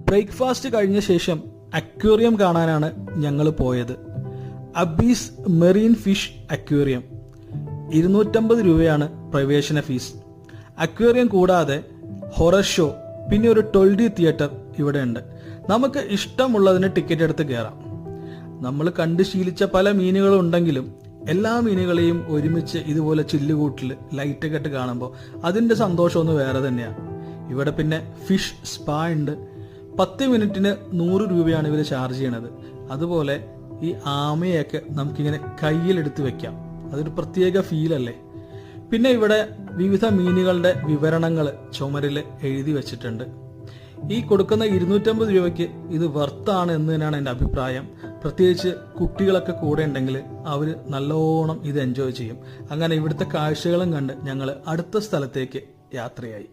Breakfast കഴിഞ്ഞ ശേഷം aquarium കാണാനാണ് ഞങ്ങൾ പോയത്. അബീസ് മെറീൻ ഫിഷ് അക്വേറിയം. 250 രൂപയാണ് പ്രവേശന ഫീസ്. അക്വേറിയം കൂടാതെ ഹൊറർ ഷോ, പിന്നെ ഒരു 12D തിയേറ്റർ ഇവിടെ ഉണ്ട്. നമുക്ക് ഇഷ്ടമുള്ളതിന് ടിക്കറ്റ് എടുത്ത് കയറാം. നമ്മൾ കണ്ടു ശീലിച്ച പല മീനുകളും ഉണ്ടെങ്കിലും എല്ലാ മീനുകളെയും ഒരുമിച്ച് ഇതുപോലെ ചില്ലുകൂട്ടിൽ ലൈറ്റൊക്കെ ഇട്ട് കാണുമ്പോൾ അതിൻ്റെ സന്തോഷം ഒന്ന് വേറെ തന്നെയാണ്. ഇവിടെ പിന്നെ ഫിഷ് സ്പാ ഉണ്ട്. 10 മിനിറ്റിന് 100 രൂപയാണ് ഇവർ ചാർജ് ചെയ്യണത്. അതുപോലെ ഈ ആമയൊക്കെ നമുക്കിങ്ങനെ കയ്യിലെടുത്ത് വെക്കാം. അതൊരു പ്രത്യേക ഫീലല്ലേ. പിന്നെ ഇവിടെ വിവിധ മീനുകളുടെ വിവരണങ്ങൾ ചുമരിൽ എഴുതി വെച്ചിട്ടുണ്ട്. ഈ കൊടുക്കുന്ന 250 രൂപയ്ക്ക് ഇത് വർത്താണ് എന്ന് തന്നെയാണ് എൻ്റെ അഭിപ്രായം. പ്രത്യേകിച്ച് കുട്ടികളൊക്കെ കൂടെ ഉണ്ടെങ്കിൽ അവർ നല്ലോണം ഇത് എൻജോയ് ചെയ്യും. അങ്ങനെ ഇവിടുത്തെ കാഴ്ചകളും കണ്ട് ഞങ്ങൾ അടുത്ത സ്ഥലത്തേക്ക് യാത്രയായി.